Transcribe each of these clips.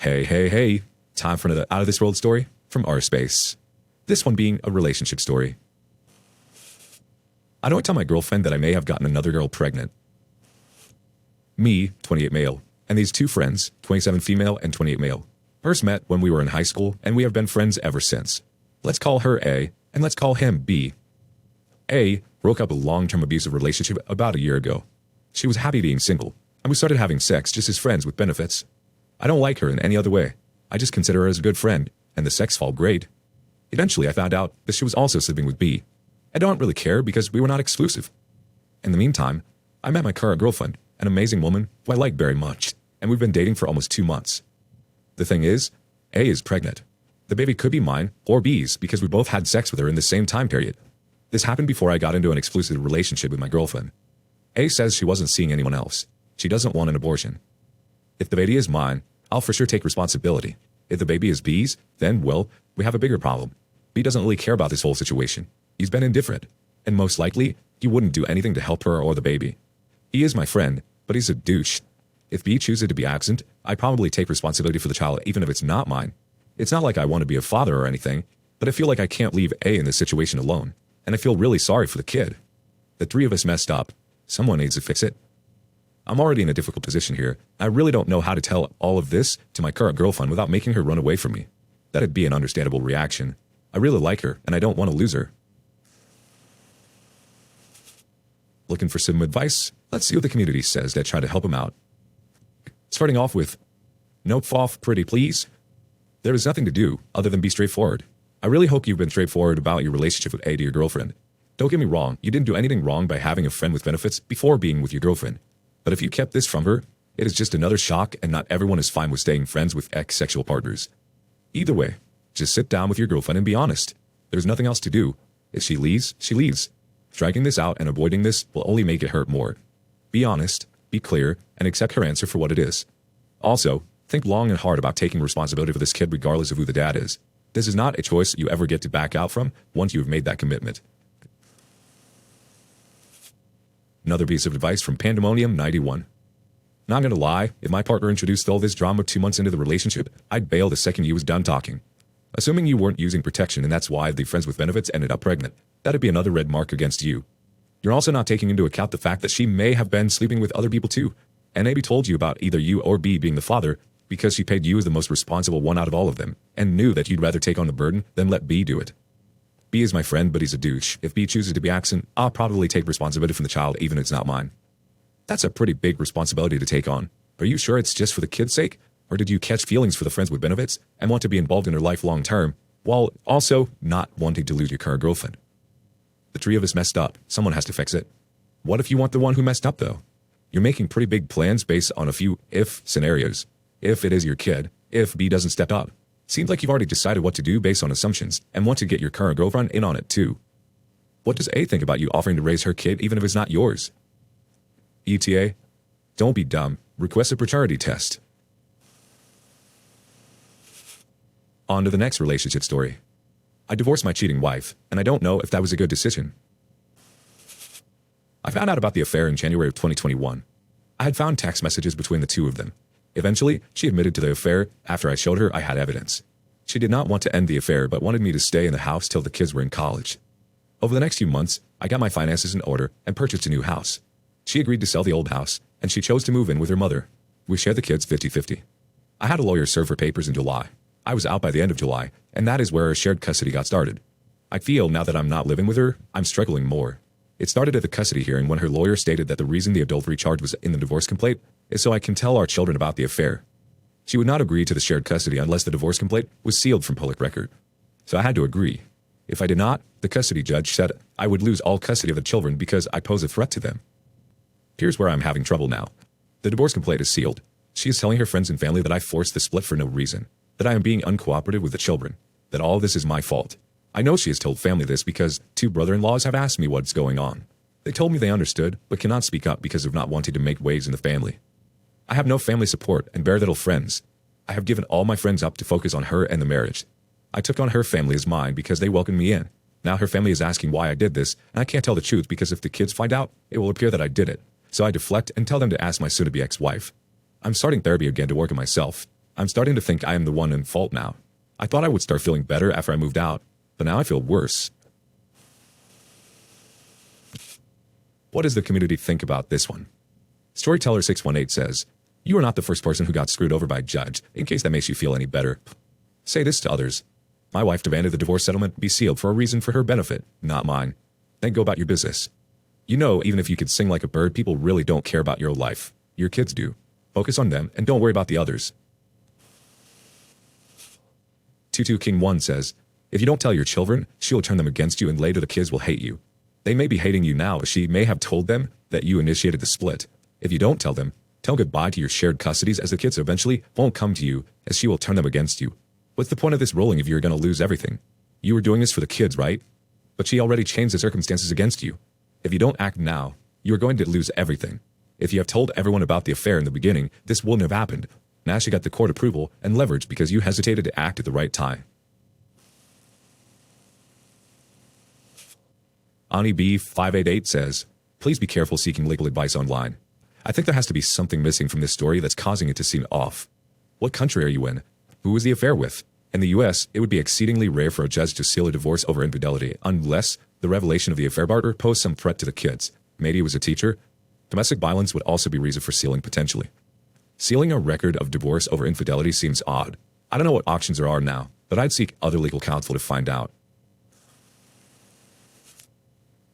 Hey, time for another out of this world story from our space. This one being a relationship story. I don't tell my girlfriend that I may have gotten another girl pregnant. Me, 28 male, and these two friends, 27 female and 28 male, first met when we were in high school and we have been friends ever since. Let's call her A and let's call him B. A broke up a long-term abusive relationship about a year ago. She was happy being single, and we started having sex just as friends with benefits. I don't like her in any other way. I just consider her as a good friend, and the sex felt great. Eventually, I found out that she was also sleeping with B. I don't really care because we were not exclusive. In the meantime, I met my current girlfriend, an amazing woman who I like very much, and we've been dating for almost 2 months. The thing is, A is pregnant. The baby could be mine or B's because we both had sex with her in the same time period. This happened before I got into an exclusive relationship with my girlfriend. A says she wasn't seeing anyone else. She doesn't want an abortion. If the baby is mine, I'll for sure take responsibility. If the baby is B's, then, well, we have a bigger problem. B doesn't really care about this whole situation. He's been indifferent, and most likely, he wouldn't do anything to help her or the baby. He is my friend, but he's a douche. If B chooses to be absent, I probably take responsibility for the child even if it's not mine. It's not like I want to be a father or anything, but I feel like I can't leave A in this situation alone, and I feel really sorry for the kid. The three of us messed up. Someone needs to fix it. I'm already in a difficult position here. I really don't know how to tell all of this to my current girlfriend without making her run away from me. That'd be an understandable reaction. I really like her, and I don't want to lose her. Looking for some advice? Let's see what the community says that try to help him out. Starting off with, no off pretty please. There is nothing to do other than be straightforward. I really hope you've been straightforward about your relationship with A to your girlfriend. Don't get me wrong, you didn't do anything wrong by having a friend with benefits before being with your girlfriend. But if you kept this from her, it is just another shock, and not everyone is fine with staying friends with ex-sexual partners. Either way, just sit down with your girlfriend and be honest. There's nothing else to do. If she leaves, she leaves. Striking this out and avoiding this will only make it hurt more. Be honest, be clear, and accept her answer for what it is. Also, think long and hard about taking responsibility for this kid regardless of who the dad is. This is not a choice you ever get to back out from once you have made that commitment. Another piece of advice from Pandemonium91. Not gonna lie, if my partner introduced all this drama 2 months into the relationship, I'd bail the second you was done talking. Assuming you weren't using protection and that's why the friends with benefits ended up pregnant, that'd be another red mark against you. You're also not taking into account the fact that she may have been sleeping with other people too, and maybe told you about either you or B being the father because she paid you as the most responsible one out of all of them, and knew that you'd rather take on the burden than let B do it. B is my friend, but he's a douche. If B chooses to be absent, I'll probably take responsibility from the child even if it's not mine. That's a pretty big responsibility to take on. Are you sure it's just for the kid's sake? Or did you catch feelings for the friends with benefits and want to be involved in her life long term, while also not wanting to lose your current girlfriend? The three of us messed up. Someone has to fix it. What if you want the one who messed up, though? You're making pretty big plans based on a few if scenarios. If it is your kid, if B doesn't step up. Seems like you've already decided what to do based on assumptions and want to get your current girlfriend in on it too. What does A think about you offering to raise her kid even if it's not yours? ETA? Don't be dumb. Request a paternity test. On to the next relationship story. I divorced my cheating wife, and I don't know if that was a good decision. I found out about the affair in January of 2021. I had found text messages between the two of them. Eventually, she admitted to the affair after I showed her I had evidence. She did not want to end the affair but wanted me to stay in the house till the kids were in college. Over the next few months, I got my finances in order and purchased a new house. She agreed to sell the old house, and she chose to move in with her mother. We shared the kids 50-50. I had a lawyer serve her papers in July. I was out by the end of July, and that is where our shared custody got started. I feel now that I'm not living with her, I'm struggling more. It started at the custody hearing when her lawyer stated that the reason the adultery charge was in the divorce complaint is so I can tell our children about the affair. She would not agree to the shared custody unless the divorce complaint was sealed from public record. So I had to agree. If I did not, the custody judge said I would lose all custody of the children because I pose a threat to them. Here's where I'm having trouble now. The divorce complaint is sealed. She is telling her friends and family that I forced the split for no reason, that I am being uncooperative with the children, that all this is my fault. I know she has told family this because 2 brother-in-laws have asked me what's going on. They told me they understood, but cannot speak up because of not wanting to make waves in the family. I have no family support and bare little friends. I have given all my friends up to focus on her and the marriage. I took on her family as mine because they welcomed me in. Now her family is asking why I did this, and I can't tell the truth because if the kids find out, it will appear that I did it. So I deflect and tell them to ask my soon-to-be ex-wife. I'm starting therapy again to work on myself. I'm starting to think I am the one in fault now. I thought I would start feeling better after I moved out, but now I feel worse. What does the community think about this one? Storyteller 618 says, "You are not the first person who got screwed over by a judge, in case that makes you feel any better. Say this to others. My wife demanded the divorce settlement be sealed for a reason for her benefit, not mine. Then go about your business. You know, even if you could sing like a bird, people really don't care about your life. Your kids do. Focus on them and don't worry about the others." 22 King 1 says, "If you don't tell your children, she'll turn them against you and later the kids will hate you. They may be hating you now, but she may have told them that you initiated the split. If you don't tell them, tell goodbye to your shared custodies as the kids eventually won't come to you as she will turn them against you. What's the point of this rolling if you're going to lose everything? You were doing this for the kids, right? But she already changed the circumstances against you. If you don't act now, you are going to lose everything. If you have told everyone about the affair in the beginning, this wouldn't have happened. Now she got the court approval and leverage because you hesitated to act at the right time." Ani B588 says, "Please be careful seeking legal advice online. I think there has to be something missing from this story that's causing it to seem off. What country are you in? Who was the affair with? In the US, it would be exceedingly rare for a judge to seal a divorce over infidelity unless the revelation of the affair partner posed some threat to the kids. Maybe it was a teacher. Domestic violence would also be reason for sealing potentially. Sealing a record of divorce over infidelity seems odd. I don't know what options there are now, but I'd seek other legal counsel to find out."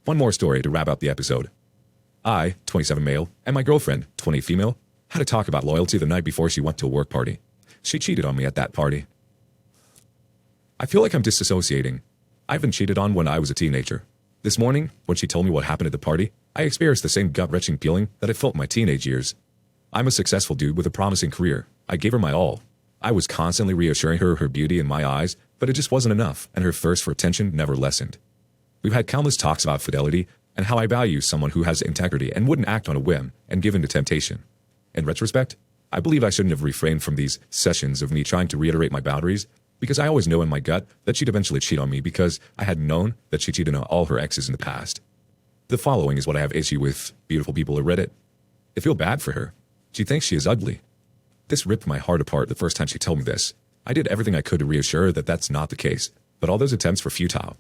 One more story to wrap up the episode. I, 27 male, and my girlfriend, 20 female, had a talk about loyalty the night before she went to a work party. She cheated on me at that party. I feel like I'm disassociating. I've been cheated on when I was a teenager. This morning, when she told me what happened at the party, I experienced the same gut-wrenching feeling that I felt in my teenage years. I'm a successful dude with a promising career. I gave her my all. I was constantly reassuring her of her beauty in my eyes, but it just wasn't enough, and her thirst for attention never lessened. We've had countless talks about fidelity and how I value someone who has integrity and wouldn't act on a whim and give in to temptation. In retrospect, I believe I shouldn't have refrained from these sessions of me trying to reiterate my boundaries, because I always know in my gut that she'd eventually cheat on me because I had known that she cheated on all her exes in the past. The following is what I have issue with, beautiful people at Reddit. I feel bad for her. She thinks she is ugly. This ripped my heart apart the first time she told me this. I did everything I could to reassure her that that's not the case, but all those attempts were futile.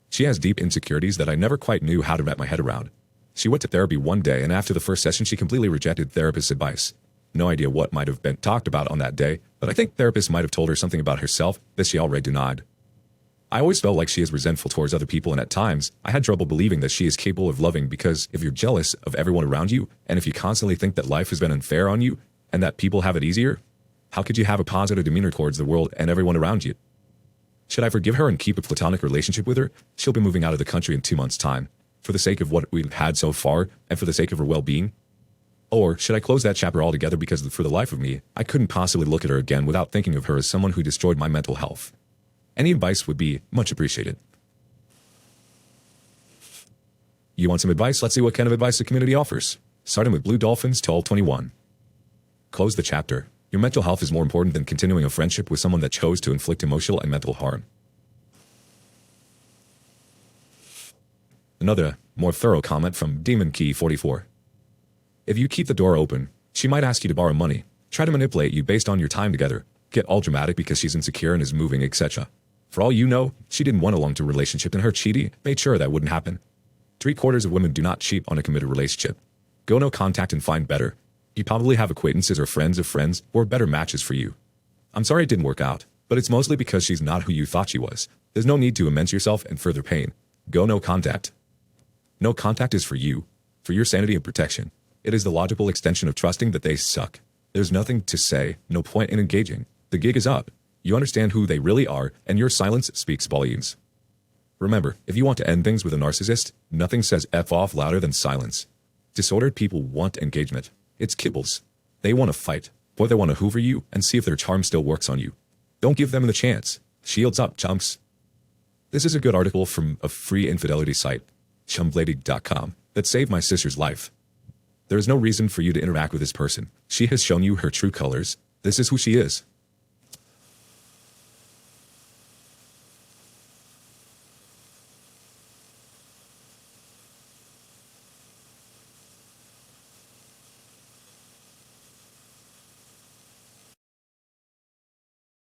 She has deep insecurities that I never quite knew how to wrap my head around. She went to therapy one day, and after the first session, she completely rejected therapist's advice. No idea what might have been talked about on that day, but I think therapist might have told her something about herself that she already denied. I always felt like she is resentful towards other people, and at times, I had trouble believing that she is capable of loving, because if you're jealous of everyone around you, and if you constantly think that life has been unfair on you, and that people have it easier, how could you have a positive demeanor towards the world and everyone around you? Should I forgive her and keep a platonic relationship with her? She'll be moving out of the country in 2 months' time, for the sake of what we've had so far, and for the sake of her well-being. Or should I close that chapter altogether because for the life of me, I couldn't possibly look at her again without thinking of her as someone who destroyed my mental health? Any advice would be much appreciated. You want some advice? Let's see what kind of advice the community offers. Starting with Blue Dolphins to all 21. Close the chapter. Your mental health is more important than continuing a friendship with someone that chose to inflict emotional and mental harm. Another, more thorough comment from Demon Key 44. If you keep the door open, she might ask you to borrow money, try to manipulate you based on your time together, get all dramatic because she's insecure and is moving, etc. For all you know, she didn't want a long-term relationship, and her cheating made sure that wouldn't happen. 3/4 of women do not cheat on a committed relationship. Go no contact and find better. You probably have acquaintances or friends of friends or better matches for you. I'm sorry it didn't work out, but it's mostly because she's not who you thought she was. There's no need to immense yourself and further pain. Go no contact. No contact is for you, for your sanity and protection. It is the logical extension of trusting that they suck. There's nothing to say, no point in engaging. The gig is up. You understand who they really are, and your silence speaks volumes. Remember, if you want to end things with a narcissist, nothing says F off louder than silence. Disordered people want engagement. It's kibbles. They want to fight, or they want to hoover you and see if their charm still works on you. Don't give them the chance. Shields up, chumps. This is a good article from a free infidelity site, chumblady.com, that saved my sister's life. There is no reason for you to interact with this person. She has shown you her true colors. This is who she is.